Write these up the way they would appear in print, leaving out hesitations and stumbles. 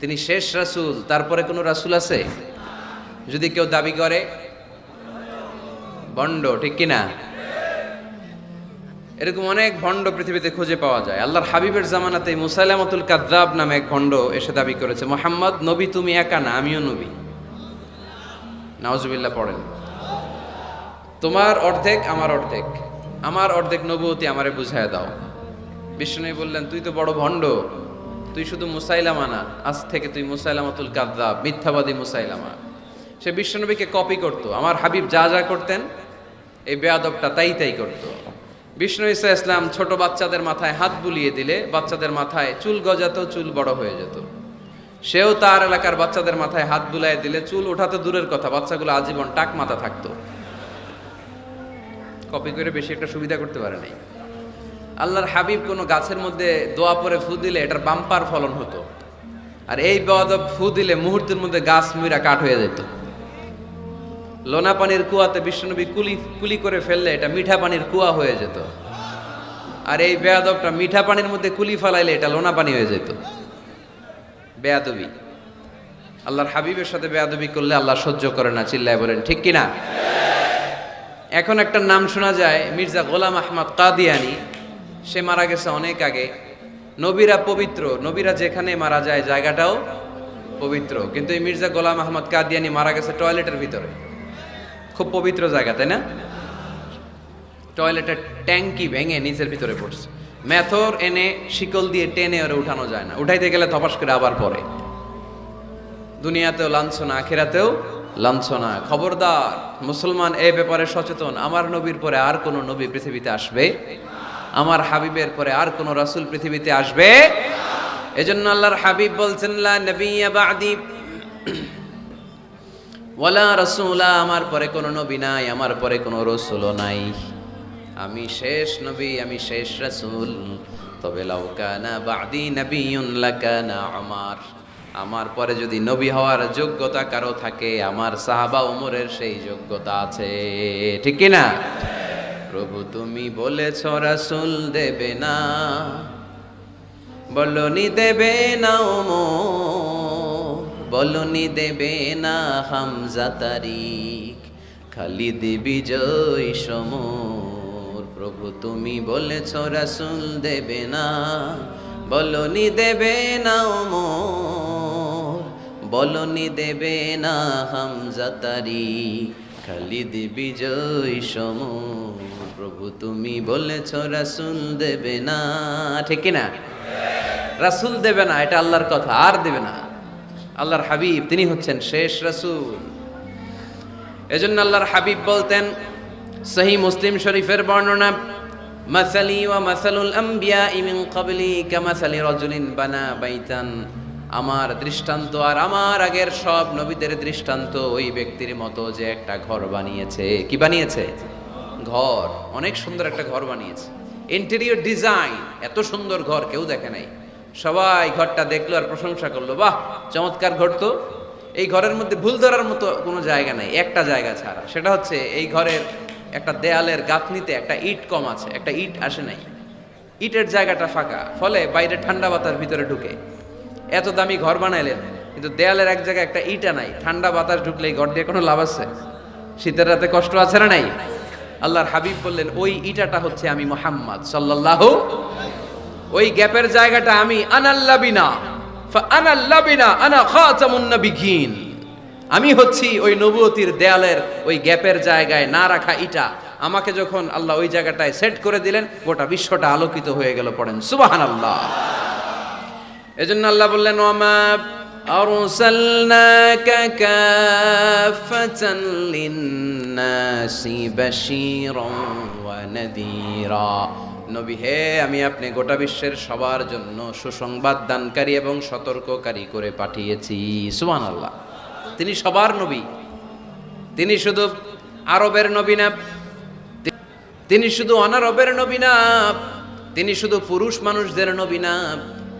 তিনি শেষ রাসূল, তারপরে কোনো রাসূল আছে? যদি কেউ দাবি করে ভণ্ড, ঠিক কিনা? এরকম অনেক ভণ্ড পৃথিবীতে খুঁজে পাওয়া যায়। আল্লাহর হাবিবের জামানাতে মুসাইলামাতুল কাযযাব নামে এক ভণ্ড এসে দাবি করেছে, মুহাম্মদ নবী তুমি একা না, আমিও নবী। নাউজুবিল্লাহ পড়েন। তোমার অর্ধেক আমার অর্ধেক, আমার অর্ধেক নবুয়তি আমারে বুঝায় দাও। বিষ্ণু বললেন, তুই তো বড় ভণ্ড, তুই শুধু মুসাইলামা না, আজ থেকে তুই মুসাইলামাতুল কাযযাব, মিথ্যাবাদী মুসাইলামা। সে বিশ্বনবীকে কপি করত। আমার হাবিব যা যা করতেন এই বেয়াদবটা তাই তাই করত। বিষ্ণু ঈসা ইসলাম ছোট বাচ্চাদের মাথায় হাত বুলিয়ে দিলে বাচ্চাদের মাথায় চুল গজাতো, চুল বড় হয়ে যেত। সেও তার এলাকার বাচ্চাদের মাথায় হাত বুলিয়ে দিলে চুল ওঠাতে দূরের কথা, বাচ্চাগুলো আজীবন টাক মাথা থাকতো। কপি করে বেশি একটা সুবিধা করতে পারে নাই। আল্লাহর হাবিব কোনো গাছের মধ্যে দোয়া পরে ফু দিলে এটার বাম্পার ফলন হতো, আর এই বেয়াদব ফু দিলে মুহূর্তের মধ্যে গাছ মুইরা কাঠ হয়ে যেত। লোনা পানির কুয়াতে বিশ্বনবী কুলি করে ফেললে এটা মিঠা পানির কুয়া হয়ে যেত, আর এই বেয়াদবটা মিঠা পানির মধ্যে কুলি ফেলাইলে এটা লোনা পানি হয়ে যেত। বেয়াদবি। আল্লাহর হাবিবের সাথে বেয়াদবি করলে আল্লাহ সহ্য করে না, চিল্লায় বলেন ঠিক কিনা? এখন একটা নাম শোনা যায়, মির্জা গোলাম আহমদ কাদিয়ানি। সে মারা গেছে অনেক আগে। নবীরা পবিত্র, নবীরা যেখানে মারা যায় জায়গাটাও পবিত্র, কিন্তু এই মির্জা গোলাম আহমদ কাদিয়ানি মারা গেছে টয়লেটের ভিতরে। খুব পবিত্র জায়গা, তাই না? টয়লেটের ট্যাঙ্কি ভেঙে নিচের ভিতরে পড়ছে। মেথর এনে শিকল দিয়ে টেনে ওরে উঠানো যায় না, উঠাইতে গেলে ধপাস করে আবার পড়ে। দুনিয়াতেও লাঞ্ছনা, আখিরাতেও লাঞ্ছনা। খবরদার মুসলমান এই ব্যাপারে সচেতন। আমার নবীর পরে আর কোন নবী পৃথিবীতে আসবে, আমার হাবিবের পরে আর কোন রাসূল পৃথিবীতে আসবে। এজন্য আল্লাহর হাবিব বলছেন, লা নবিয়্যা বা'দি ওয়ালা রাসূলা, আমার পরে কোন নবী নাই, আমার পরে কোন রাসূলও নাই। আমি শেষ নবী, আমি শেষ রাসূল। তবে লাউ কানা বা'দি নাবিয়্যুন লাকানা উমর, আমার পরে যদি নবী হওয়ার যোগ্যতা কারো থাকে, আমার সাহাবা ওমরের সেই যোগ্যতা আছে, ঠিক কি না? প্রভু তুমি বলেছ রাসূল দেবে না, বলনি দেবে না ওমর, বলনি দেবে না হামজা তারিক, খালিদ বিজয় সমর। প্রভু তুমি বলেছ রাসূল দেবে না, বলনি দেবে না ওমর, বলনি দেবে না হামজা তারিক, খালিদ বিজয় সমর। প্রভু তুমি বলেছ রাসূল দেবে না, ঠিক কি না? রাসূল দেবে না, এটা আল্লাহর কথা, আর দেবে না। আল্লাহর হাবিব তিনি হচ্ছেন শেষ রাসূল। এজন্য আল্লাহর হাবিব বলতেন, সহিহ মুসলিম শরীফের বর্ণনা, মাসালি ওয়া মাসালুল আম্বিয়া মিন ক্বাবলি কামাসালি রাজুলিন বানা বাইতান, আমার দৃষ্টান্ত আর আমার আগের সব নবীদের দৃষ্টান্ত ওই ব্যক্তির মতো যে একটা ঘর বানিয়েছে। কি বানিয়েছে? ঘর। অনেক সুন্দর একটা ঘর বানিয়েছে। ইন্টেরিয়র ডিজাইন, এত সুন্দর ঘর কেউ দেখে নাই। সবাই ঘরটা দেখলো আর প্রশংসা করলো, বাহ চমৎকার ঘর তো। এই ঘরের মধ্যে ভুল ধরার মতো কোনো জায়গা নাই, একটা জায়গা ছাড়া, সেটা হচ্ছে এই ঘরের একটা দেয়ালের গাঁথনিতে একটা ইট কম আছে, একটা ইট আসে নাই, ইটের জায়গাটা ফাঁকা, ফলে বাইরে ঠান্ডা বাতাস ভিতরে ঢুকে। এত দামি ঘর বানাইলেন কিন্তু দেয়ালের এক জায়গায় একটা ইটা নাই, ঠান্ডা বাতাস ঢুকলে এই ঘর দিয়ে কোনো লাভ আছে? শীতের রাতে কষ্ট আছে না নাই? আল্লাহর হাবিব বললেন, ওই ইটাটা হচ্ছে আমি মুহাম্মদ সাল্লাল্লাহু, ওই গ্যাপের জায়গাটা আমি, আনাল্লাবিনা ফাআনাল্লাবিনা আনা খাতামুন নবিয়্যিন, আমি হচ্ছি ওই নবুয়তির দেয়ালের ওই গ্যাপের জায়গায় না রাখা ইটা। আমাকে যখন আল্লাহ ওই জায়গাটায় সেট করে দিলেন, গোটা বিশ্বটা আলোকিত হয়ে গেল। পড়েন সুবহানাল্লাহ। এজন্য আল্লাহ বললেন, ওয়ামা আরসালনাকা কাফাতান লিন্নাসি বাশীরান ওয়া নাযীরা, নবী হে আমি আপনি গোটা বিশ্বের সবার জন্য সুসংবাদ দানকারী এবং সতর্ককারী করে পাঠিয়েছি। সুবহানাল্লাহ। তিনি সবার নবী। তিনি শুধু আরবের নবী না, তিনি শুধু অনারবের নবী না, তিনি শুধু পুরুষ মানুষদের নবী না,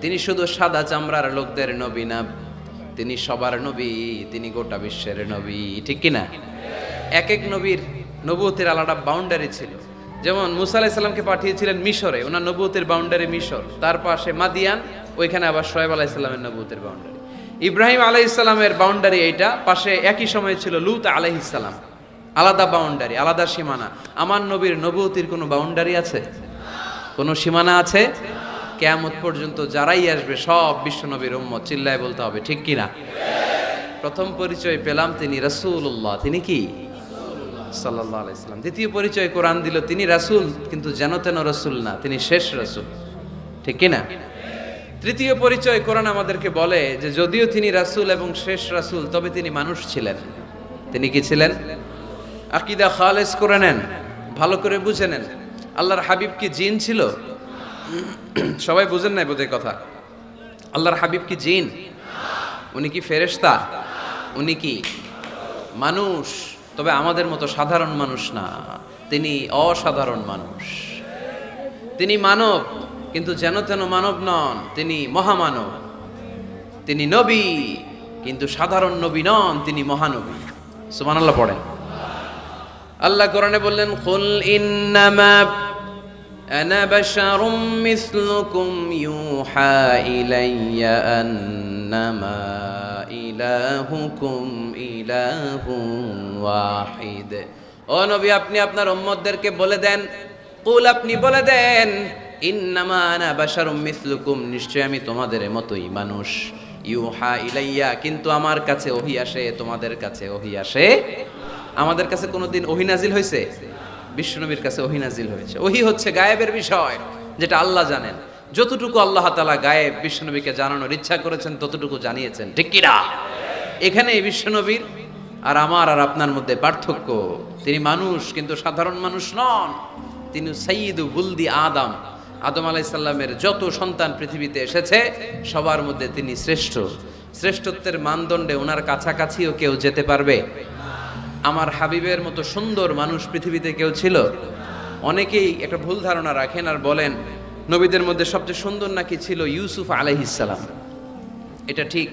তিনি শুধু সাদা চামড়ার লোকদের নবী না, তিনি সবার নবী, তিনি গোটা বিশ্বের নবী, ঠিক কিনা? এক এক নবীর নবুয়তের আলাদা বাউন্ডারি ছিল। যেমন মুসা আলাইহিস সালামকে পাঠিয়েছিলেন মিশরে, ওনার নবুয়তের বাউন্ডারি মিশর, তার পাশে মাদিয়ান, ওইখানে আবার শুআয়ব আলাইহিস সালামের নবুয়তের বাউন্ডারি। ইব্রাহিম আলাইহিস সালামের বাউন্ডারি এইটা, পাশে একই সময়ে ছিল লূত আলাইহিস সালাম। আলাদা বাউন্ডারি, আলাদা সীমানা। আমার নবীর নবুয়তির কোনো বাউন্ডারি আছে? কোনো সীমানা আছে? কিয়ামত পর্যন্ত যারাই আসবে সব বিশ্বনবীর উম্মত। চিল্লায় বলতে হবে ঠিক কি না? প্রথম পরিচয় পেলাম তিনি রাসূলুল্লাহ। তিনি কি? সাল্লাল্লাহু আলাইহি সাল্লাম। দ্বিতীয় পরিচয় কোরআন দিল তিনি রাসূল, কিন্তু যেন তেন রাসূল না, তিনি শেষ রাসূল। ঠিক কি না? তৃতীয় পরিচয় কোরআন আমাদেরকে বলে যে যদিও তিনি রাসূল এবং শেষ রাসূল, তবে তিনি মানুষ ছিলেন। তিনি কি ছিলেন? আকীদা খালেস করে নেন, ভালো করে বুঝে নেন। আল্লাহর হাবিব কি জিন ছিল? সবাই বুঝেন নাই বোধহয় কথা। আল্লাহর হাবিব কি জিন? উনি কি ফেরেশতা? উনি কি মানুষ? তবে আমাদের মতো সাধারণ মানুষ না, তিনি অসাধারণ মানুষ। তিনি মানব, কিন্তু যেন তেন মানব নন, তিনি মহামানব। তিনি নবী, কিন্তু সাধারণ নবী নন, তিনি মহানবী। সুবহানাল্লাহ পড়েন। আল্লাহ কোরআনে বললেন, কুল ইন্নামা আনা বাশারুম মিসলুকুম ইউহা ইলাইয়া আন্নামা ইলাহুকুম ইলাহুন ওয়াহিদ। ও নবী, আপনি আপনার উম্মতদেরকে বলে দেন, কুল আপনি বলে দেন, ইন্নামা আনা বাশারুম মিসলুকুম, নিশ্চয় আমি তোমাদের মতোই মানুষ। ইউহা ইলাইয়া, কিন্তু আমার কাছে ওহী আসে, তোমাদের কাছে ওহী আসে। আমাদের কাছে কোনোদিন ওহী নাজিল হয়েছে? বিশ্বনবীর কাছে ওহী নাজিল হয়েছে। ওহী হচ্ছে গায়েবের বিষয়, যেটা আল্লাহ জানেন। যতটুকু আল্লাহ তাআলা গায়েব বিশ্বনবীকে জানানোর ইচ্ছা করেছেন ততটুকু জানিয়েছেন। ঠিক কি না? এখানে বিশ্বনবীর আর আমার আর আপনার মধ্যে পার্থক্য। তিনি মানুষ, কিন্তু সাধারণ মানুষ নন। তিনি সাইয়্যিদু বুলদি আদম। আদম আলাইহিস সালামের যত সন্তান পৃথিবীতে এসেছে সবার মধ্যে তিনি শ্রেষ্ঠ। শ্রেষ্ঠত্বের মানদণ্ডে ওনার কাছাকাছিও কেউ যেতে পারবে? আমার হাবিবের মতো সুন্দর মানুষ পৃথিবীতে কেউ ছিল? অনেকেই একটা ভুল ধারণা রাখেন আর বলেন নবীদের মধ্যে সবচেয়ে সুন্দর নাকি ছিল ইউসুফ আলাইহিস সালাম। এটা ঠিক,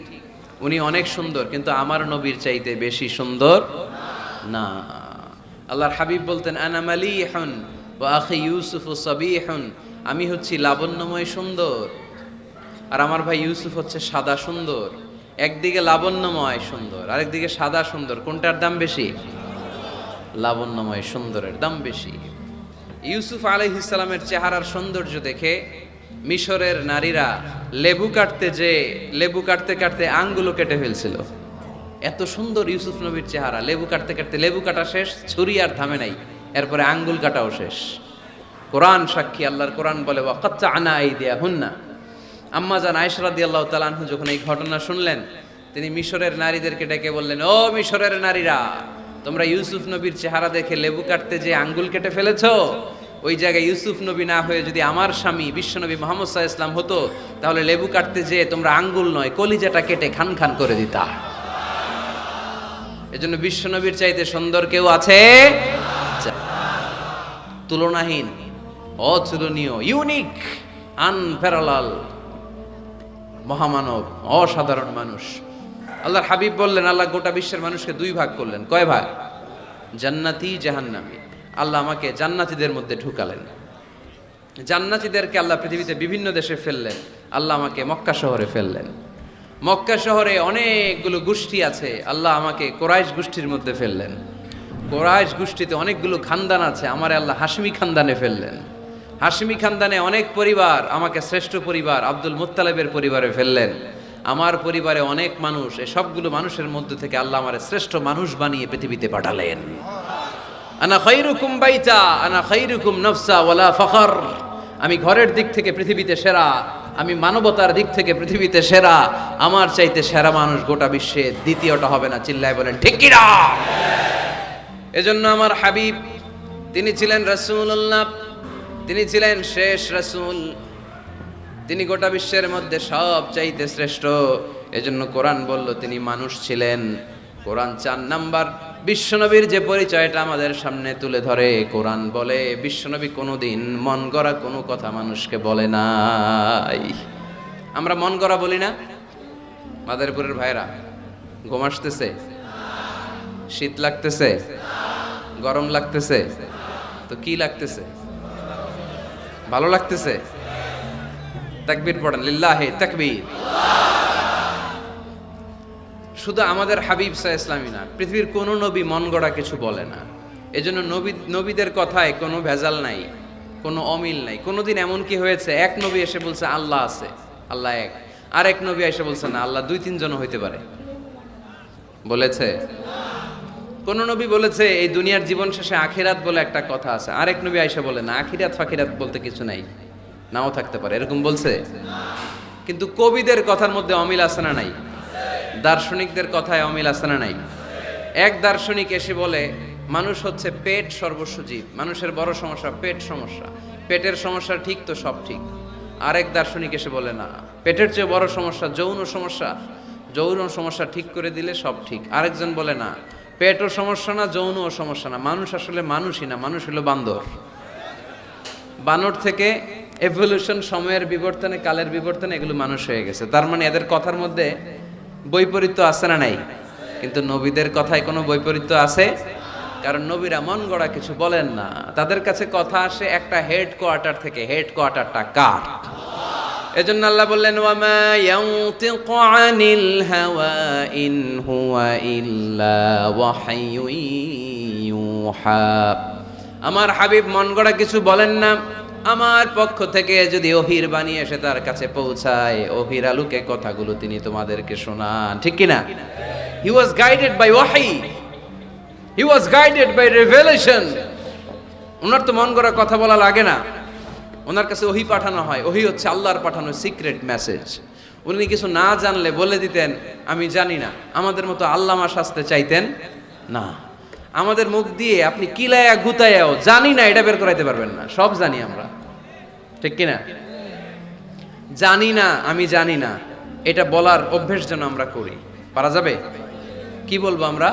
উনি অনেক সুন্দর, কিন্তু আমার নবীর চাইতে বেশি সুন্দর না। আল্লাহর হাবিব বলতেন, আনা মালিহুন ওয়া আখি ইউসুফ সাবিহুন, আমি হচ্ছি লাবণ্যময় সুন্দর, আর আমার ভাই ইউসুফ হচ্ছে সাদা সুন্দর। একদিকে লাবণ্যময় সুন্দর, আরেকদিকে সাদা সুন্দর, কোনটার দাম বেশি? লাবণ্যময় সুন্দরের দাম বেশি। ইউসুফ আলাইহিস সালামের চেহারার সৌন্দর্য দেখে মিশরের নারীরা লেবু কাটতে কাটতে আঙ্গুলও কেটে ফেলছিল। এত সুন্দর ইউসুফ নবীর চেহারা, লেবু কাটতে কাটতে লেবু কাটা শেষ, ছুরি আর থামে নাই, এরপরে আঙ্গুল কাটাও শেষ। কোরআন সাক্ষী, আল্লাহর কোরআন বলে, ওয়া কাত্তা'না আইদিয়াহুন্না। আম্মা জান আয়েশা রাদিয়াল্লাহু তাআলা আনহা যখন এই ঘটনা শুনলেন, তিনি মিশরের নারীদেরকে ডেকে বললেন, ও মিশরের নারীরা, তোমরা ইউসুফ নবীর চেহারা দেখে লেবু কাটতে যে আঙ্গুল কেটে ফেলেছো, ওই জায়গায় ইউসুফ নবী না হয়ে যদি আমার স্বামী বিশ্বনবী মুহাম্মদ সাল্লাল্লাহু আলাইহি ওয়াসাল্লাম হতো, তাহলে লেবু কাটতে যে তোমরা আঙ্গুল নয় কলিজাটা কেটে খান খান করে দিতা। এজন্য বিশ্বনবীর চাইতে সুন্দর কেউ আছে? তুলনাহীন, অতুলনীয়, ইউনিক, আনপ্যারালাল, মহামানব, অসাধারণ মানুষ। আল্লাহর হাবিব বললেন, আল্লাহ গোটা বিশ্বের মানুষকে দুই ভাগ করলেন। কয় ভাগ? জান্নাতি, জাহান্নামী। আল্লাহ আমাকে জান্নাতীদের মধ্যে ঢুকালেন। জান্নাতীদেরকে আল্লাহ পৃথিবীতে বিভিন্ন দেশে ফেললেন, আল্লাহ আমাকে মক্কা শহরে ফেললেন। মক্কা শহরে অনেকগুলো গোষ্ঠী আছে, আল্লাহ আমাকে কোরাইশ গোষ্ঠীর মধ্যে ফেললেন। কোরাইশ গোষ্ঠীতে অনেকগুলো খানদান আছে, আমারে আল্লাহ হাশমি খানদানে ফেললেন। হাশমি খানদানে অনেক পরিবার, আমাকে শ্রেষ্ঠ পরিবার আব্দুল মুত্তালিবের পরিবারে ফেললেন। আমার পরিবারে অনেক মানুষ, এই সবগুলো মানুষের মধ্যে থেকে আল্লাহ আমারে শ্রেষ্ঠ মানুষ বানিয়ে পৃথিবীতে পাঠালেন। আনা খায়রুকুম বাইতা আনা খায়রুকুম নাফসা ওয়ালা ফখর। আমি ঘরের দিক থেকে পৃথিবীতে সেরা, আমি মানবতার দিক থেকে পৃথিবীতে সেরা। আমার চাইতে সেরা মানুষ গোটা বিশ্বে দ্বিতীয়টা হবে না। চিল্লায় বলেন ঠিক কি না? এজন্য আমার হাবিব, তিনি ছিলেন রাসূলুল্লাহ, তিনি ছিলেন শেষ রাসূল, তিনি গোটা বিশ্বের মধ্যে সব চাইতে শ্রেষ্ঠ। এজন্য কোরআন বলল তিনি মানুষ ছিলেন। কোরআন 4 নাম্বার বিশ্বনবীর যে পরিচয়টা আমাদের সামনে তুলে ধরে, কোরআন বলে বিশ্বনবী কোনোদিন মন গড়া কোনো কথা মানুষকে বলে নাই। আমরা মন গড়া বলি না? মাদারীপুরের ভাইরা, ঘুম আসতেছে, শীত লাগতেছে, গরম লাগতেছে, তো কি লাগতেছে? ভালো লাগতেছে? তাকবীর পড়েন, লিল্লাহি তাকবীর। শুধু আমাদের হাবিব সাল্লাল্লাহু আলাইহি ওয়াসাল্লামই না, পৃথিবীর কোনো নবী মন গড়া কিছু বলে না। এজন্য নবীদের কথায় কোনো ভেজাল নাই, কোনো অমিল নাই। কোনোদিন এমন কি হয়েছে এক নবী এসে বলছে আল্লাহ আছে, আল্লাহ এক, আরেক নবী এসে বলছে না আল্লাহ দুই তিনজন হইতে পারে? বলেছে? কোন নবী বলেছে এই দুনিয়ার জীবন শেষে আখিরাত বলে একটা কথা আছে, আরেক নবী আয়েশা বলে না আখিরাত ফাখিরাত বলতে কিছু নাই, নাও থাকতে পারে, এরকম বলছে? কিন্তু কবিদের কথার মধ্যে অমিল আছে না নাই? দার্শনিকদের কথায় অমিল আছে না নাই? এক দার্শনিক এসে বলে মানুষ হচ্ছে পেট সর্বস্ব জীব, মানুষের বড় সমস্যা পেট সমস্যা, পেটের সমস্যা ঠিক তো সব ঠিক। আরেক দার্শনিক এসে বলে না, পেটের চেয়ে বড় সমস্যা যৌন সমস্যা, যৌন সমস্যা ঠিক করে দিলে সব ঠিক। আরেকজন বলে না, পেটও সমস্যা না যৌনও সমস্যা না, মানুষ আসলে মানুষই না, মানুষ হলো বান্দর। বানর থেকে এভলিউশন, সময়ের বিবর্তনে, কালের বিবর্তনে এগুলো মানুষ হয়ে গেছে। তার মানে এদের কথার মধ্যে বৈপরীত্য আছে না নাই? কিন্তু নবীদের কথায় কোনো বৈপরীত্য আছে? কারণ নবীরা মন গড়া কিছু বলেন না, তাদের কাছে কথা আসে একটা হেড কোয়ার্টার থেকে। হেড কোয়ার্টারটা কার? এজন্য আল্লাহ বললেন ওয়ামা ইয়ানতিকু আনিল হাওয়া ইন হুয়া ইল্লা ওয়াহয়ুন ইউহা। আমার হাবিব মন গড়া কিছু বলেন না, আমার পক্ষ থেকে যদি ওহির বাণী এসে তার কাছে পৌঁছায়, ওহির আলোকে কথাগুলো তিনি তোমাদেরকে শোনান, ঠিক কিনা? হি ওয়াজ গাইডেড বাই ওয়াহি, হি ওয়াজ গাইডেড বাই রিভেলেশন। ওনার তো মন গড়া কথা বলা লাগে না, ওনার কাছে ওহি পাঠানো হয়। ওহি হচ্ছে আল্লাহর পাঠানো সিক্রেট মেসেজ। উনি কিছু না জানলে বলে দিতেন আমি জানি না, আমাদের মতো আল্লামা শাস্তে চাইতেন না। আমাদের মুখ দিয়ে আপনি কিলায়া গুতায়াও জানি না এটা বের করাইতে পারবেন না, সব জানি আমরা, ঠিক কিনা? জানি না, আমি জানি না, এটা বলার অভ্যেস যেন আমরা করি। পারা যাবে? কি বলবো আমরা?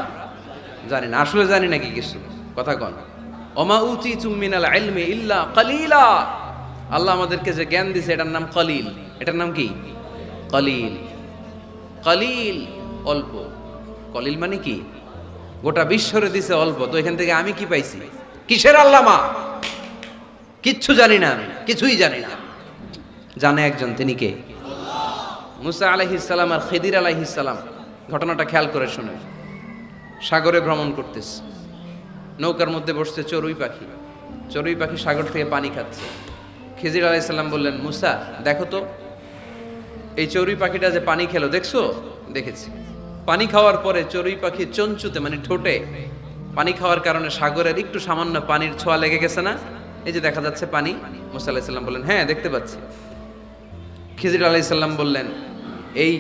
জানি না। আসলে জানি নাকি কিছু? কথা কন। ওমা উতিতুম মিনাল ইলমি ইল্লা কালিলা। আল্লাহ আমাদেরকে যে জ্ঞান দিয়েছে এটার নাম কলিল। এটার নাম কি? কলিল। কলিল অল্প। কলিল মানে কি? গোটা বিশ্বরে দিছে অল্প, তো এখান থেকে আমি কি পাইছি? কিসের আল্লামা? কিচ্ছু জানি না, আমি কিছুই জানি না। জানে একজন, তিনি কে? মুসা আলাইহিস সালাম আর খিদির আলাইহিস সালাম। ঘটনাটা খেয়াল করে শুনে। সাগরে ভ্রমণ করতেছে, নৌকার মধ্যে বসছে চড়ুই পাখি। চড়ুই পাখি সাগর থেকে পানি খাচ্ছে। খিজির আলাইহিস সালাম বললেন মুসা দেখো তো এই চড়ুই পাখিটা যে পানি খেলো, দেখছো? দেখেছি। পানি খাওয়ার পরে চড়ুই পাখি চঞ্চুতে মানে ঠোঁটে পানি খাওয়ার কারণে সাগরের একটু সামান্য পানির ছোঁয়া লেগে গেছে না? এই যে দেখা যাচ্ছে পানি। মুসা আলাইহিস সালাম বললেন হ্যাঁ দেখতে পাচ্ছি। খিজির আলাইহিস সালাম বললেন এই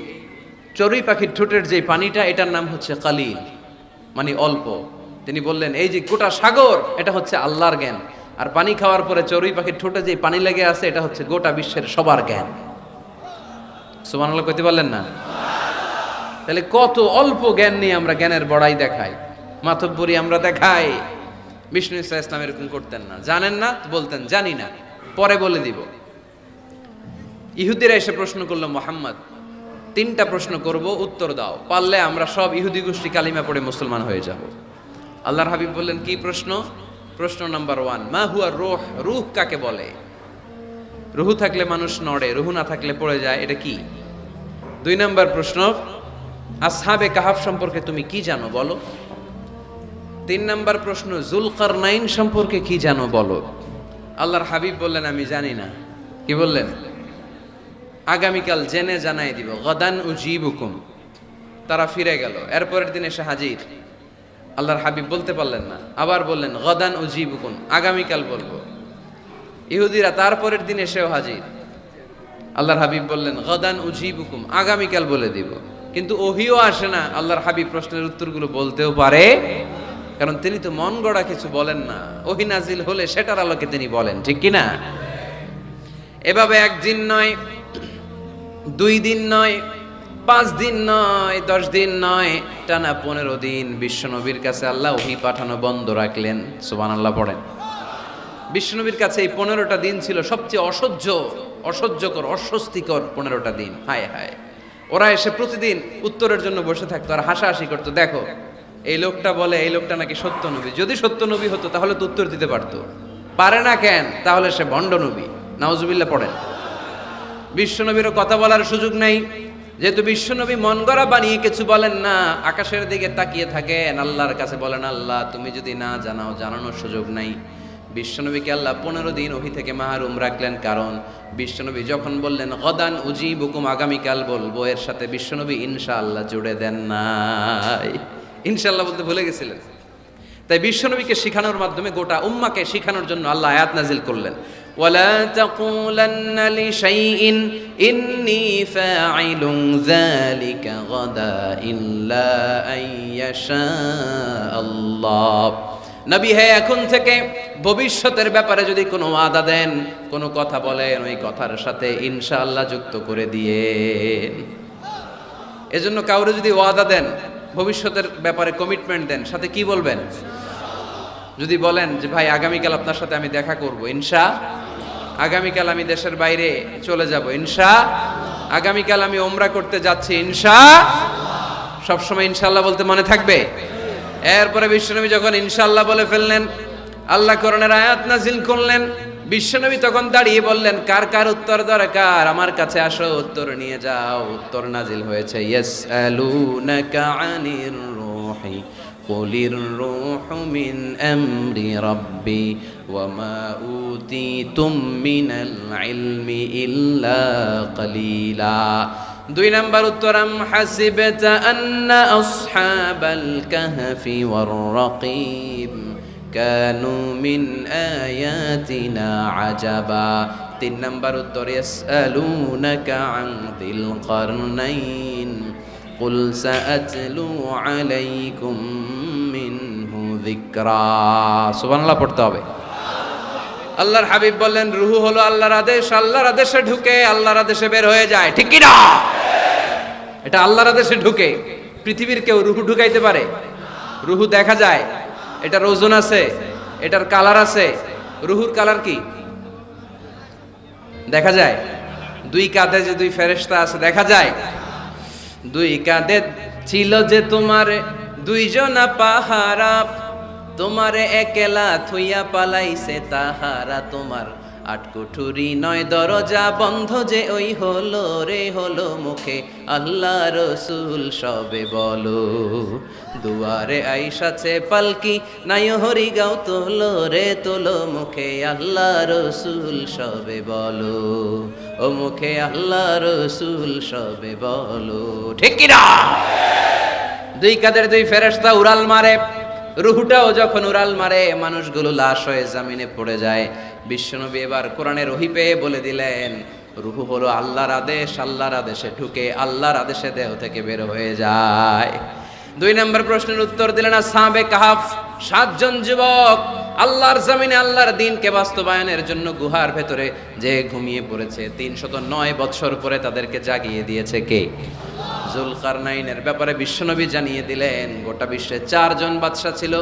চড়ুই পাখির ঠোঁটের যে পানিটা এটার নাম হচ্ছে কালিল, মানে অল্প। তিনি বললেন এই যে গোটা সাগর এটা হচ্ছে আল্লাহর জ্ঞান, আর পানি খাওয়ার পরে চড়ুই পাখির ঠোঁটে যে পানি লেগে আছে এটা হচ্ছে গোটা বিশ্বের সবার জ্ঞান। সুবহানাল্লাহ কইতে পারলেন না? তাহলে কত অল্প জ্ঞান নিয়ে আমরা জ্ঞানের বড়াই দেখাই, মাতব্বরি আমরা দেখাই। বিষ্ণু ইসা ইসলাম এরকম করতেন না। জানেন না বলতেন জানি না, পরে বলে দিব। ইহুদিরা এসে প্রশ্ন করলো মুহাম্মদ 3টা প্রশ্ন করব, উত্তর দাও, পারলে আমরা সব ইহুদি গোষ্ঠী কালিমা পড়ে মুসলমান হয়ে যাব। আল্লাহর হাবিব বললেন কি প্রশ্ন? প্রশ্ন নাম্বার 1, মা হুয়া রূহ। রূহ কাকে বলে? রূহ থাকলে মানুষ নড়ে, রূহ না থাকলে পড়ে যায়, এটা কি? 2 নাম্বার প্রশ্ন, আসহাবে কাহাফ সম্পর্কে তুমি কি জানো বলো। 3 নাম্বার প্রশ্ন, যুলকারনাইন সম্পর্কে কি জানো বলো। আল্লাহর হাবিব বললেন আমি জানি না। কি বললেন? আগামীকাল জেনে জানাই দিব। গাদান উজিবুকুম। তারা ফিরে গেল, এরপরের দিন এসে হাজির। আল্লাহর হাবিব বলতে পারলেন না, আবার বললেন গাদান উজিবুকুম, আগামীকাল বলবো। ইহুদিরা তারপরের দিন এসেও হাজির। আল্লাহর হাবিব বললেন গাদান উজিবুকুম, আগামীকাল বলে দিব। কিন্তু ওহিও আসে না আল্লাহর হাবিব প্রশ্নের উত্তরগুলো বলতেও পারে, কারণ তিনি তো মন গড়া কিছু বলেন না। ওহি নাজিল হলে সেটার আলোকে তিনি বলেন, ঠিক কি না? এভাবে 1 দিন নয়, 2 দিন নয়, 5 দিন নয়, 10 দিন নয়, টানা 15 দিন বিশ্বনবীর কাছে আল্লাহ ওহী পাঠানো বন্ধ রাখলেন। সুবহানাল্লাহ পড়েন। বিশ্বনবীর কাছে এই 15টা দিন ছিল সবচেয়ে অসহ্যকর, অস্বস্তিকর 15টা দিন। হায় হায়, ওরা এসে প্রতিদিন উত্তরের জন্য বসে থাকতো আর হাসাহাসি করতো। দেখো এই লোকটা বলে এই লোকটা নাকি সত্য নবী। যদি সত্য নবী হতো তাহলে তো উত্তর দিতে পারতো, পারে না কেন? তাহলে সে ভণ্ড নবী। নাউজুবিল্লাহ পড়েন। বিশ্বনবীরও কথা বলার সুযোগ নেই, যেহেতু বিশ্বনবী মন গড়া বানিয়ে কিছু বলেন না, আকাশের দিকে তাকিয়ে থাকেন, আল্লাহর কাছে বলেন, আল্লাহ তুমি যদি না জানাও, জানানোর সুযোগ নাই। বিশ্বনবীকে আল্লাহ 15 দিন ওহী থেকে মাহরুম রাখলেন, কারণ বিশ্বনবী যখন বললেন গদান উজিবুকুম, আগামীকাল বলবো, এর সাথে বিশ্বনবী ইনশাআল্লাহ জুড়ে দেন নাই, ইনশাআল্লাহ বলতে ভুলে গেছিলেন। তাই বিশ্বনবীকে শিখানোর মাধ্যমে গোটা উম্মাকে শিখানোর জন্য আল্লাহ আয়াত নাজিল করলেন, ওয়ালা তাকুলান্না লিশাইইন ইন্নী ফাঈলুন যালিকা গাদা ইল্লা আইয়াশা আল্লাহ। নবী হে, এখন থেকে ভবিষ্যতের ব্যাপারে যদি কোনো ওয়াদা দেন, কোনো কথা বলেন, ওই কথার সাথে ইনশাআল্লাহ যুক্ত করে দিয়েন। এজন্য কাউরে যদি ওয়াদা দেন, ভবিষ্যতের ব্যাপারে কমিটমেন্ট দেন, সাথে কি বলবেন? যদি বলেন যে ভাই আগামীকাল আপনার সাথে আমি দেখা করব, ইনশা, আগামীকাল আমি দেশের বাইরে চলে যাব, ইনশা, আগামীকাল আমি ওমরা করতে যাচ্ছি, ইনশা, সবসময় ইনশাআল্লাহ বলতে মনে থাকবে। এরপরে বিশ্বনবী যখন ইনশাআল্লাহ বলে ফেললেন, আল্লাহ কোরআনের আয়াত নাজিল করলেন। বিশ্বনবী তখন দাঁড়িয়ে বললেন, কার কার উত্তর দরকার আমার কাছে আসো, উত্তর নিয়ে যাও। উত্তর নাজিল হয়েছে, ইয়াসআলুনাকা আনির রূহি কুলির রূহু মিন আমরি রাব্বি ওয়া মা উতিতুম মিনাল ইলমি ইল্লা কালিলা। 2 নাম্বার উত্তর, আম হাসিবতা আন্না আসহাবাল কাহফি ওয়ার রাকিব কানু মিন আয়াতিনা আজাবা। 3 নাম্বার উত্তর, ইয়াসআলুনাকা আন যিল কারনাইন কুল সাআতলু আলাইকুম মিনহু যিকরা। সুবহানাল্লাহ পড়তে হবে। আল্লাহর হাবিব বললেন, রূহ হলো আল্লাহর আদেশ, আল্লাহর আদেশে ঢুকে আল্লাহর আদেশে বের হয়ে যায়, ঠিক কি না? এটা আল্লাহর আদেশে ঢুকে। পৃথিবীর কেউ রূহ ঢুকাইতে পারে? রূহ দেখা যায়, এটার ওজন আছে, এটার কালার আছে। রূহুর কালার কি দেখা যায়? 2 কাঁধে যে 2 ফেরেশতা আছে দেখা যায়। 2 কাঁধে ছিল যে তোমার 2 জনা পাহারা, তোমারে একলা থুইয়া পালাইছে তাহারা। তোমার 8 কুঠুরি 9 দরজা বন্ধ যে ওই হলো রে হলো মুখে আল্লাহ রসুল সবে বলো। দুয়ারে আইসাছে পালকি নাই হরি গাও তোলো রে তোলো মুখে আল্লাহ রসুল সবে বলো। ও মুখে আল্লাহ রসুল সবে বলো, ঠিক কি না? 2 কাঁধের 2 ফেরেশতা উড়াল মারে। রূহটাও যখন উড়াল মারে, মানুষগুলো লাশ হয়ে জামিনে পড়ে যায়। বিশ্বনবী এবার কোরআনের ওহী পেয়ে বলে দিলেন, রূহ হলো আল্লাহর আদেশ, আল্লাহর আদেশে ঢুকে আল্লাহর আদেশে দেহ থেকে বের হয়ে যায়। 2 নম্বর প্রশ্নের উত্তর দিলেন আসহাবে কাহাফ, 7 জন যুবক আল্লাহর জমিনে আল্লাহর দ্বীনকে বাস্তবায়নের জন্য গুহার ভেতরে যে ঘুমিয়ে পড়েছে। 309 বৎসর পরে তাদেরকে জাগিয়ে দিয়েছে কে? জুলকারনাইনের ব্যাপারে বিশ্বনবী জানিয়ে দিলেন, গোটা বিশ্বে 4 জন বাদশা ছিল,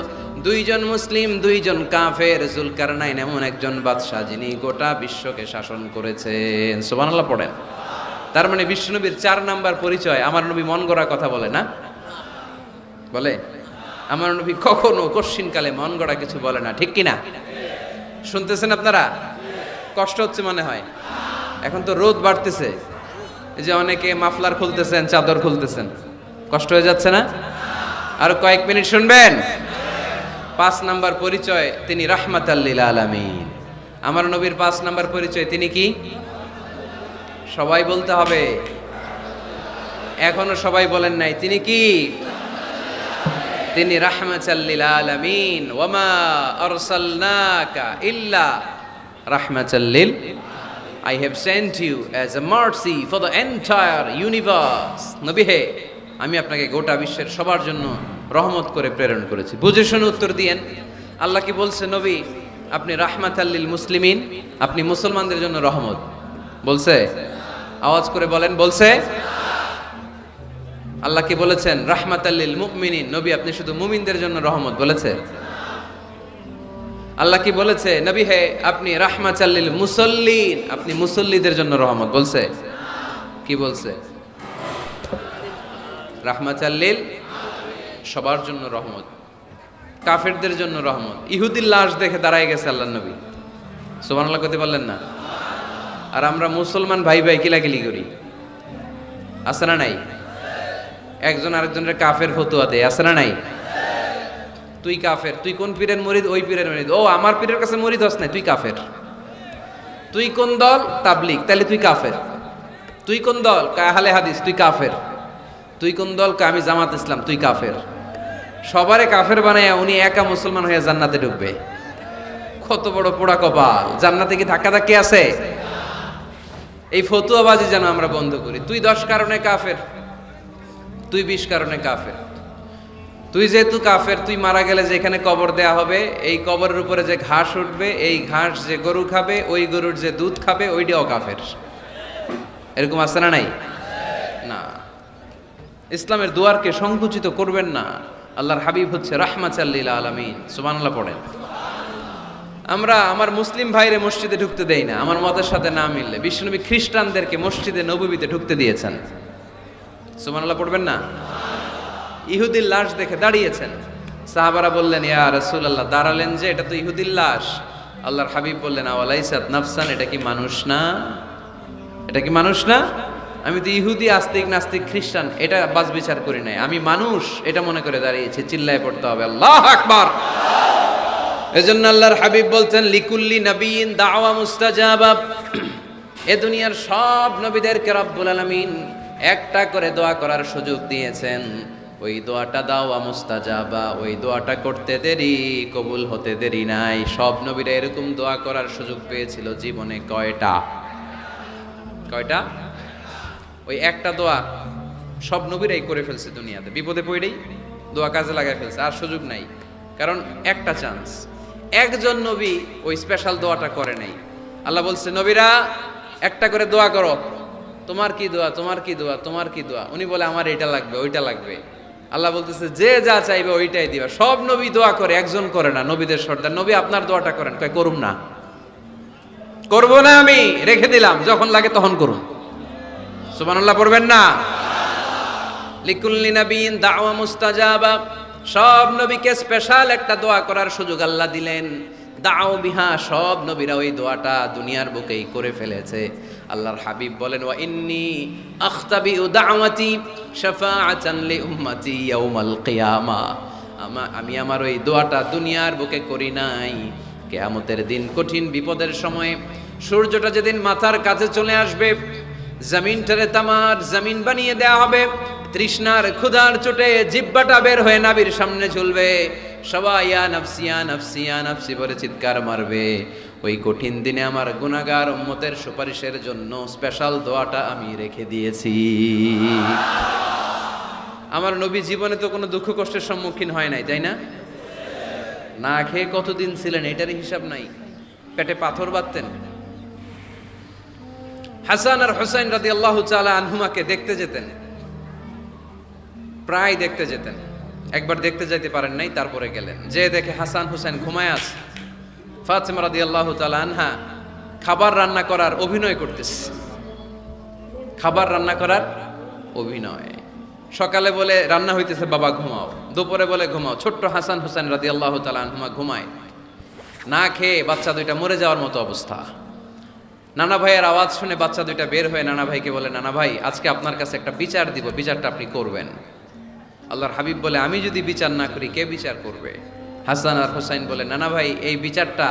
2 জন মুসলিম 2 জন কাফের। জুলকারনাইন এমন একজন বাদশা যিনি গোটা বিশ্বকে শাসন করেছেন। সুবহানাল্লাহ পড়েন। তার মানে বিশ্বনবীর 4 নাম্বার পরিচয়, আমার নবী মন গড়া কথা বলে না, বলে? আমার নবী কখনো কশ্চিনকালে মন গড়া কিছু বলে না, ঠিক কিনা? শুনতেছেন আপনারা? কষ্ট হচ্ছে মনে হয়। এখন তো রোদ বাড়তেছে, এই যে অনেকে মাফলার খুলতেছেন, চাদর খুলতেছেন, কষ্ট হয়ে যাচ্ছে না? আর কয়েক মিনিট শুনবেন। 5 নাম্বার পরিচয়, তিনি রাহমাতাল লিল আলামিন। আমার নবীর 5 নাম্বার পরিচয়, তিনি কি? সবাই বলতে হবে, এখনো সবাই বলেন নাই। তিনি কি? তিনি রাহমাতাল লিল আলামিন। ওয়া মা আরসালনাকা ইল্লা রাহমাতাল লিল, I have sent you as a mercy for the entire universe. নবী হে, আমি আপনাকে গোটা বিশ্বের সবার জন্য রহমত করে প্রেরণ করেছি। বুঝে শুনে উত্তর দিয়েন। আল্লাহ কি বলছে? নবী আপনি রাহমাতাল লিল মুসলিমিন, আপনি মুসলমানদের জন্য রহমত বলছে? আওয়াজ করে বলেন, বলছে? আল্লাহ কি বলেছেন? রাহমাতাল লিল মুমিনিন, নবী আপনি শুধু মুমিনদের জন্য রহমত বলেছে? আল্লাহ কি বলেছে? নবী হে আপনি রাহমাতাল লিল মুসাল্লিন, আপনি মুসল্লিদের জন্য রহমত বলছে? কি বলছে? রাহমাতাল লিল, সবার জন্য রহমত, কাফেরদের জন্য রহমত। ইহুদির লাশ দেখে দাঁড়ায় গেছে আল্লাহর নবী, সুবহানাল্লাহ করতে পারলেন না? আর আমরা মুসলমান ভাই ভাই কিলাকিলি করি, আছে না নাই? একজন আরেকজনের কাফের ফতুয়া দেয়, আছে না নাই? তুই কাফের, তুই কোন পীরের মুরিদ? ওই পীরের মুরিদ। ও আমার পীরের কাছে মুরিদ হস নাই, তুই কাফের। তুই কোন দল? তাবলিগ, তাহলে তুই কাফের। তুই কোন দল? আহলে হাদিস, তুই কাফের। তুই কোন দল? আমি জামাত ইসলাম, তুই কাফের। সবারে কাফের বানাইয়া উনি একা মুসলমান হয়ে জান্নাতে ঢুকবে। কত বড় পোড়া কপাল! জান্নাতে কি ধাক্কা ধাক্কি আছে? এই ফতুয়াবাজি যেন আমরা বন্ধ করি। তুই 10 কারণে কাফের, তুই 20 কারণে কাফের। তুই যেহেতু কাফের, তুই মারা গেলে যেখানে কবর দেয়া হবে, এই কবরের উপরে যে ঘাস উঠবে, এই ঘাস যে গরু খাবে, ওই গরুর যে দুধ খাবে, ওইটাও কাফের। এরকম আছে না নাই? না। ইসলামের দুয়ারকে সংকুচিত করবেন না। আল্লাহর হাবিব হচ্ছে রাহমাতাল লিল আলামিন। সুবহানাল্লাহ পড়েন। আমরা আমার মুসলিম ভাইরে মসজিদে ঢুকতে দেই না, আমার মতের সাথে না মিললে। বিশ্বনবী খ্রিস্টানদেরকে মসজিদে নববীতে ঢুকতে দিয়েছেন। সুবহানাল্লাহ পড়বেন না? ইহুদির লাশ দেখে দাঁড়িয়েছেন। সাহাবারা বললেন, ইয়া রাসূলুল্লাহ, দাঁড়ালেন যে, এটা তো ইহুদির লাশ। আল্লাহর হাবিব বললেন, আওয়ালাইসাত নাফসান, এটা কি মানুষ না? এটা কি মানুষ না? আমি তো ইহুদি, আস্তিক, নাস্তিক, খ্রিস্টান এটা বাস বিচার করি নাই, আমি মানুষ এটা মনে করে দাঁড়িয়েছি। চিল্লায় পড়তে হবে আল্লাহু আকবার। এজন্য আল্লাহর হাবিব বলতেন, লিকুল্লি নবিয়িন দাওয়া মুস্তাজাবা। এ দুনিয়ার সব নবীদেরকে রব্বুল আলামিন একটা করে দোয়া করার সুযোগ দিয়েছেন। ওই দোয়াটা দাওয়া মুস্তাজাবা, ওই দোয়াটা করতে দেরি, কবুল হতে দেরি নাই। সব নবীরা এরকম দোয়া করার সুযোগ পেয়েছিল জীবনে। কয়টা? কয়টা? ওই একটা দোয়া সব নবীরাই করে ফেলছে দুনিয়াতে। বিপদে পড়েই দোয়া কাজে লাগায় ফেলছে, আর সুযোগ নাই। কারণ একটা চান্স। একজন নবী ওই স্পেশাল দোয়াটা করে নাই। আল্লাহ বলছে, নবীরা একটা করে দোয়া করো। তোমার কি দোয়া? তোমার কি দোয়া? তোমার কি দোয়া? উনি বলে, আমার এটা লাগবে, ওইটা লাগবে। আল্লাহ বলতেছে, যে যা চাইবে ওইটাই দিবা। সব নবী দোয়া করে, একজন করে না। নবীদের সর্দার নবী, আপনার দোয়াটা করেন। কয়, করুম না, করবো না, আমি রেখে দিলাম, যখন লাগে তখন করুন। সুবহানাল্লাহ পড়বেন না? লিকুল্লি নবিয়িন দাওয়া মুস্তাজাবা। সব নবীকে স্পেশাল একটা দোয়া করার সুযোগ আল্লাহ দিলেন। দাও বিহা, সব নবীরা ওই দোয়াটা দুনিয়ার বুকেই করে ফেলেছে। আল্লাহর হাবিব বলেন, ওয়া ইন্নী আখতাবিউ দাওয়াতি শাফাআতান লি উম্মতি ইয়াউমাল কিয়ামা। আমি আমার ওই দোয়াটা দুনিয়ার বুকে করি নাই, কিয়ামতের দিন কঠিন বিপদের সময়, সূর্যটা যেদিন মাথার কাছে চলে আসবে, জমিনটারে তামার জমিন বানিয়ে দেয়া হবে, তৃষ্ণার ক্ষুধার চোটে জিহ্বাটা বের হয়ে নাভির সামনে ঝুলবে, সবাই ইয়া নাফসি ইয়া নাফসি ইয়া নাফসি বলে চিৎকার মারবে। ওই কঠিন দিনে আমার গুনাহগার উম্মতের সুপারিশের জন্য স্পেশাল দোয়াটা আমি রেখে দিয়েছি। আমার নবী জীবনে তো কোনো দুঃখ কষ্টের সম্মুখীন হয় নাই, তাই না? না খেয়ে কতদিন ছিলেন এটারই হিসাব নাই। পেটে পাথর বাঁধতেন। হাসান আর হুসাইন রাদিয়াল্লাহু তাআলা আনহুমাকে দেখতে যেতেন, প্রায় দেখতে যেতেন। একবার দেখতে যাইতে পারেন নাই, তারপরে গেলেন। যে দেখে হাসান হুসাইন ঘুমায় আছে। ফাতিমা রাদিয়াল্লাহু তাআলা আনহা খাবার রান্না করার অভিনয় করতেছে। খাবার রান্না করার অভিনয়। সকালে বলে রান্না হইতেছে, বাবা ঘুমাও। দুপুরে বলে ঘুমাও। ছোট্ট হাসান হুসাইন রাদিয়াল্লাহু তাআলা আনহুমা ঘুমায়। না খেয়ে বাচ্চা দুইটা মরে যাওয়ার মতো অবস্থা। নানা ভাইয়ের আওয়াজ শুনে বাচ্চা দুইটা বের হয়ে নানা ভাইকে বলে, নানা ভাই, আজকে আপনার কাছে একটা বিচার দিব, বিচারটা আপনি করবেন। আল্লাহর হাবিব বলে, আমি যদি বিচার না করি কে বিচার করবে? হাসান আর হুসাইন বলে, নানা ভাই, এই বিচারটা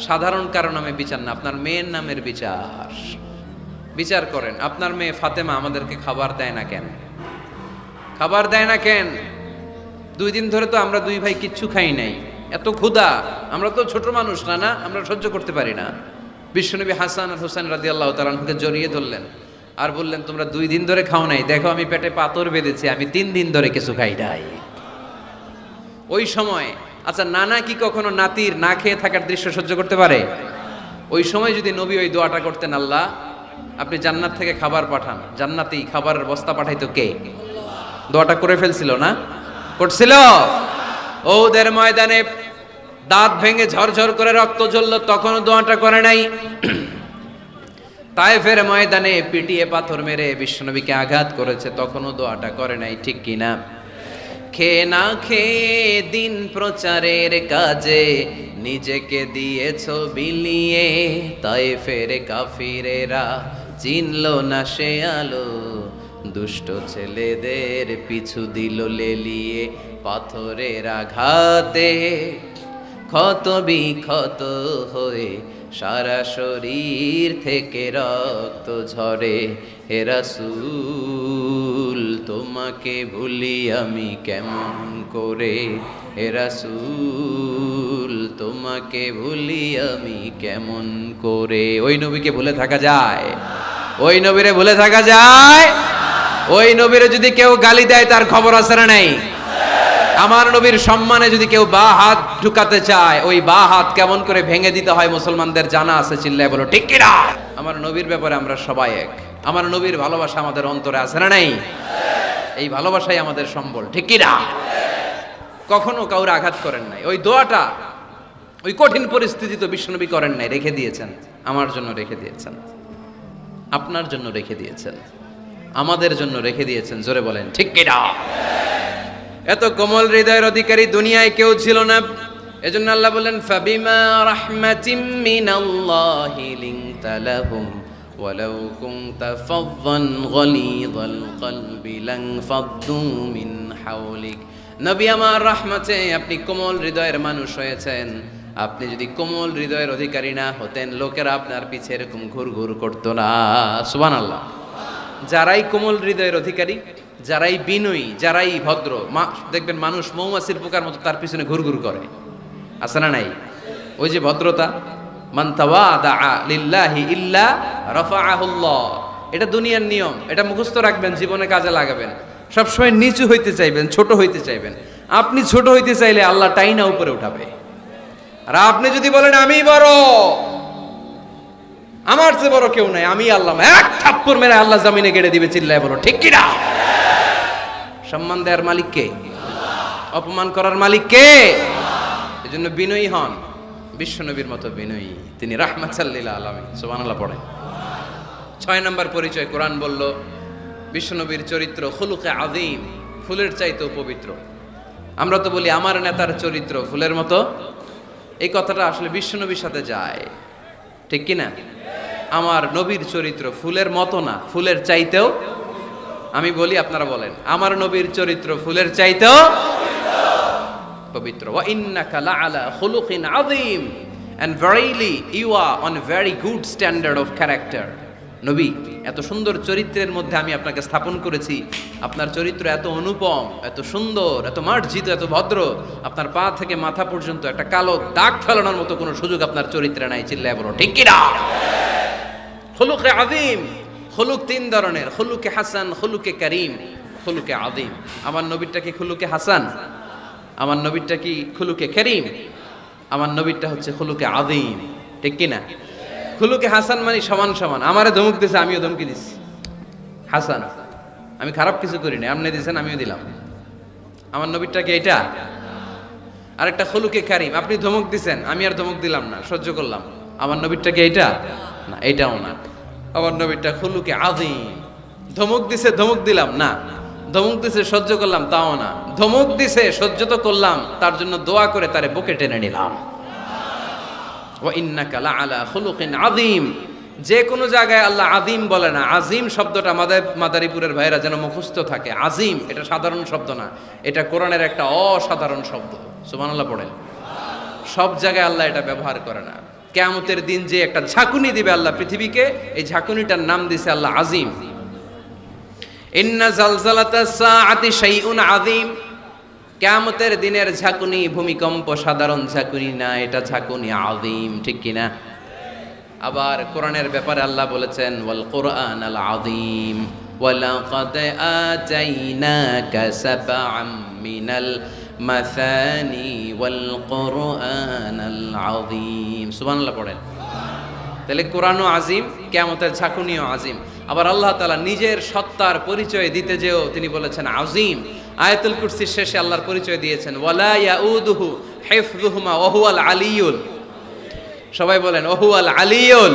সাধারণ কারণ নামে বিচার না, আপনার মেয়ের নামের বিচার। বিচার করেন, আপনার মেয়ে ফাতেমা আমাদেরকে খাবার দেয় না কেন? খাবার দেয় না কেন? 2 দিন ধরে তো আমরা 2 ভাই কিচ্ছু খাই নাই, এত ক্ষুধা, আমরা তো ছোট মানুষ না, না আমরা সহ্য করতে পারি না। বিশ্বনবী হাসান আর হুসাইন রাদিয়াল্লাহু তাআলা আনহুকে জড়িয়ে ধরলেন আর বললেন, তোমরা 2 দিন ধরে খাও নাই, দেখো আমি পেটে পাথর বেঁধেছি, আমি 3 দিন ধরে কিছু খাই নাই। ওই সময় আচ্ছা, নানা কি কখনো নাতির না খেয়ে থাকার দৃশ্য সহ্য করতে পারে? ওই সময় যদি নবী ওই দোয়াটা করতেন, আল্লাহ আপনি জান্নাত থেকে খাবার পাঠান, জান্নাতি খাবারের বস্তা পাঠাইতো কে? দোয়াটা করে ফেলছিল না? করছিল? ওদের ময়দানে দাঁত ভেঙে ঝরঝর করে রক্ত ঝরল, তখনও দোয়াটা করে নাই। তায়েফের ময়দানে পিটিয়ে পাথর মেরে বিশ্বনবীকে আঘাত করেছে, তখনও দোয়াটা করে নাই, ঠিক কিনা? খেয়ে না খেয়ে দিন প্রচারের কাজে নিজেকে দিয়েছ বিলিয়ে, তায়েফের কাফিরেরা চিনল না সে আলো, দুষ্ট ছেলেদের পিছু দিল লেলিয়ে পাথরের আঘাতে, ক্ষত বিক্ষত হয়ে সারা শরীর থেকে রক্ত ঝরে। হে রাসূল তোমাকে ভুলি আমি কেমন করে, হে রাসূল তোমাকে ভুলি আমি কেমন করে। ওই নবীকে ভুলে থাকা যায়? ওই নবীরে ভুলে থাকা যায়? ওই নবীরে যদি কেউ গালি দেয় তার খবর আছে না নাই? আমার নবীর সম্মানে যদি কেউ বা হাত ঢুকাতে চায়, ওই বা হাত কেমন করে ভেঙে দিতে হয় মুসলমানদের জানা আছে। চিল্লায় বলো ঠিক কিনা? আমার নবীর ব্যাপারে আমরা সবাই এক। আমার নবীর ভালোবাসা আমাদের অন্তরে আছে না নাই? এই ভালোবাসাই আমাদের সম্বল, ঠিক কিনা? কখনো কাউরে আঘাত করেন নাই। ওই দোয়াটা ওই কঠিন পরিস্থিতি তো বিশ্বনবী করেন নাই, রেখে দিয়েছেন। আমার জন্য রেখে দিয়েছেন, আপনার জন্য রেখে দিয়েছেন, আমাদের জন্য রেখে দিয়েছেন। জোরে বলেন ঠিক কিনা? এত কোমল হৃদয়ের অধিকারী দুনিয়ায় কেউ ছিল না। এজন্য আল্লাহ বলেন ফাবিমা রাহমাতিম মিনাল্লাহি লিনতা লাহুম ওয়ালাউ কুনতা ফাযযান গালিযাল কলবি লানফাদ্দু মিন হাওলিক। নবী আমার রহমতে আপনি কোমল হৃদয়ের মানুষ হয়েছেন। আপনি যদি কোমল হৃদয়ের অধিকারী না হতেন, লোকেরা আপনার পিছে এরকম ঘুরঘুর করতো না। সুবহানাল্লাহ। যারাই কোমল হৃদয়ের অধিকারী, যারাই বিনয়ী, যারাই ভদ্র, দেখবেন মানুষ মৌমাছির পোকার মতো তার পিছনে ঘুরঘুর করে, আছে না নাই? ওই যে ভদ্রতা, মান তাওয়াদা লিল্লাহি ইল্লা রাফাআহুল্লাহ, এটা দুনিয়ার নিয়ম। এটা মুখস্থ রাখবেন, জীবনে কাজে লাগাবেন। সবসময় নিচু হইতে চাইবেন, ছোট হইতে চাইবেন। আপনি ছোট হইতে চাইলে আল্লাহ টাইনা উপরে উঠাবে। আর আপনি যদি বলেন আমি বড়, আমার চেয়ে বড় কেউ নাই, আমি আল্লাহ, এক থাপ্পড় মেরে আল্লাহ জমিনে গেড়ে দিবে। চিল্লায় বলো ঠিক কিনা? সম্মান দেওয়ার মালিক কে? অপমান করার মালিক কে? এজন্য বিনয়ী হন, বিশ্বনবীর মতো বিনয়ী। তিনি রাহমাতাল লিল আলামিন। সুবহানাল্লাহ পড়েন। 6 নম্বর পরিচয় কোরআন বলল বিশ্বনবীর চরিত্র খুলুকে আযীম, ফুলের চাইতেও পবিত্র। আমরা তো বলি আমার নেতার চরিত্র ফুলের মতো। এই কথাটা আসলে বিশ্বনবীর সাথে যায়, ঠিক কিনা? আমার নবীর চরিত্র ফুলের মতো না, ফুলের চাইতেও। আমি বলি আপনারা বলেন, আমার নবীর চরিত্র ফুলের চাইতেও পবিত্র। ওয়া ইন্নাকা লাআলা খুলুকিন আযীম, and verily you are on a very good standard of character. নবী, এত সুন্দর চরিত্রের মধ্যে আমি আপনাকে স্থাপন করেছি। আপনার চরিত্র এত অনুপম, এত সুন্দর, এত মার্জিত, এত ভদ্র, আপনার পা থেকে মাথা পর্যন্ত একটা কালো দাগ ফেলানোর মতো কোনো সুযোগ আপনার চরিত্রে নাই। চিল্লায় বলো ঠিক কিনা? খুলুকে আযীম। খুলুক 3 ধরনের, খুলুকে হাসান, খুলুকে কারীম, খুলুকে আযীম। আমার নবীরটা কি খুলুকে হাসান? আমার নবীরটা কি খুলুকে কারীম? আমার নবীরটা হচ্ছে খুলুকে আযীম, ঠিক কিনা? খুলুকে হাসান মানে সমান সমান। আমারে ধমক দিছে, আমিও ধমকি দিছি। হাসান, আমি খারাপ কিছু করি না, আপনি দিয়েছেন আমিও দিলাম। আমার নবীরটা কি এটা? আরেকটা খুলুকে কারীম, আপনি ধমক দিছেন, আমি আর ধমক দিলাম না, সহ্য করলাম। আমার নবীরটা কি এটা? না, এটাও না। আমার নবীরটা খুলুকে আযীম। ধমক দিছে, ধমক দিলাম না। ধমক দিছে, সহ্য করলাম, তাও না। ধমক দিছে, সহ্য তো করলাম, তার জন্য দোয়া করে তারে বুকে টেনে নিলাম। ওয়া ইন্নাকা লাআলা খুলুকিন আযীম। যে কোনো জায়গায় আল্লাহ আযীম বলে না। আযীম শব্দটা আমাদের মাদারীপুরের ভাইরা যেন মুখস্থ থাকে। আযীম এটা সাধারণ শব্দ না, এটা কোরআনের একটা অসাধারণ শব্দ। সুবহানাল্লাহ পড়েন। সব জায়গায় আল্লাহ এটা ব্যবহার করে না। কিয়ামতের দিন যে একটা ঝাঁকুনি দিবে আল্লাহ পৃথিবীকে, এই ঝাঁকুনিটার নাম দিয়েছে আল্লাহ আযীম। ইন্না জালজালাতাস সাআতি শাইউন আযীম। কিয়ামতের দিনের ঝাঁকুনি ভূমিকম্প সাধারণ ঝাঁকুনি না, এটা ঝাঁকুনি আযীম, ঠিক কিনা? আবার কোরআনের ব্যাপারে আল্লাহ বলেছেন ওয়াল কুরআনাল আযীম ওয়ালাকাদ আতাইনাকা সাবআম মিনাল মাসানি ওয়াল কুরআনাল আযীম। সুবহানাল্লাহ পড়েন। তাহলে কোরআনও আযীম, কিয়ামতের ঝাঁকুনিও আযীম। আবার আল্লাহ তাআলা নিজের সত্তার পরিচয় দিতে যেও তিনি বলেছেন আযীম। আয়াতুল কুরসির শেষে আল্লাহর পরিচয় দিয়েছেন ওয়ালা ইয়াউদুহু হিফযুহুমা ওয়া হুয়াল আলিয়ুল। সবাই বলেন ওয়া হুয়াল আলিয়ুল।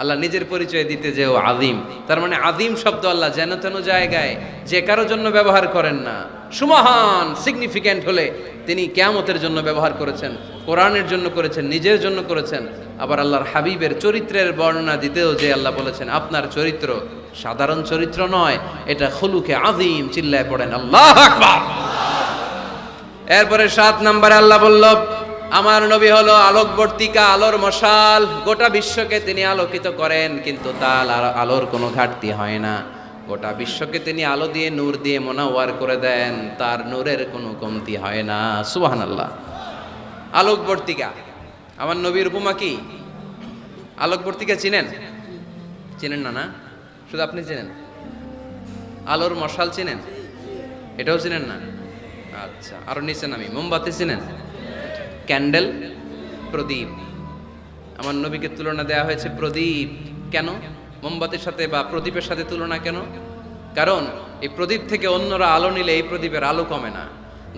আল্লাহ নিজের পরিচয় দিতে যেও আযীম। তার মানে আযীম শব্দ আল্লাহ যেন তেন জায়গায় যে কারোর জন্য ব্যবহার করেন না। সুমহান সিগনিফিক্যান্ট হলে তিনি কিয়ামতের জন্য ব্যবহার করেছেন। কোরআনের জন্য করেছেন, নিজের জন্য করেছেন, আবার আল্লাহর হাবিবের চরিত্রের বর্ণনা দিতেও যে আল্লাহ বলেছেন আপনার চরিত্র সাধারণ চরিত্র নয়, এটা খুলুকে আযীম। চিল্লায় পড়েন আল্লাহু আকবার। এরপরে 7 নম্বরে আল্লাহ বলল আমার নবী হলো আলোকবর্তিকা, আলোর মশাল। গোটা বিশ্বকে তিনি আলোকিত করেন, কিন্তু তার আলোর কোনো ঘাটতি হয় না। গোটা বিশ্বকে তিনি আলো দিয়ে নূর দিয়ে মোনাওয়ার করে দেন, তার নূরের কোনো কমতি হয় না। সুবহানাল্লাহ। আলোকবর্তিকা, আমার নবীর উপমা কি? আলোকবর্তিকা চিনেন? চিনেন না? না, শুধু আপনি চিনেন। আলোর মশাল চিনেন? এটাও চিনেন না? আচ্ছা, আরো নিচে নামি। মোমবাতি চিনেন? ক্যান্ডেল, প্রদীপ। আমার নবীকে তুলনা দেওয়া হয়েছে প্রদীপ। কেন মোমবাতির সাথে বা প্রদীপের সাথে তুলনা কেন? কারণ এই প্রদীপ থেকে অন্যরা আলো নিলে এই প্রদীপের আলো কমে না।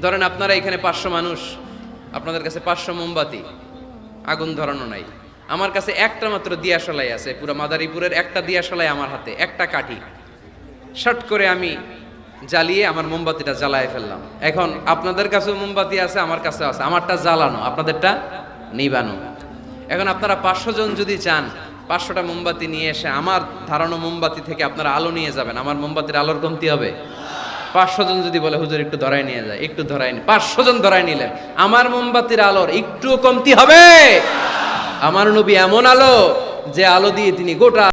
ধরেন আপনারা এখানে 500 মানুষ, আপনাদের কাছে 500 মোমবাতি, আগুন ধরানো নাই। আমার কাছে একটা মাত্র দিয়াশলাই আছে, পুরো মাদারীপুরের একটা দিয়াশলাই আমার হাতে, একটা কাঠি। শর্ট করে আমি জ্বালিয়ে আমার মোমবাতিটা জ্বালায় ফেললাম। এখন আপনাদের কাছেও মোমবাতি আছে, আমার কাছেও আছে, আমারটা জ্বালানো, আপনাদেরটা নিবানো। এখন আপনারা 500 জন যদি চান 500টা মোমবাতি নিয়ে এসে আমার ধারণা মোমবাতি থেকে আপনারা আলো নিয়ে যাবেন, আমার মোমবাতির আলোর কমতি হবে? 500 জন যদি বলে হুজুর একটু ধরাই নিয়ে যায়, একটু ধরাই, 500 জন ধরাই নিলেন, আমার মোমবাতির আলোর একটু কমতি হবে? আমার নবী এমন আলো যে আলো দিয়ে তিনি গোটা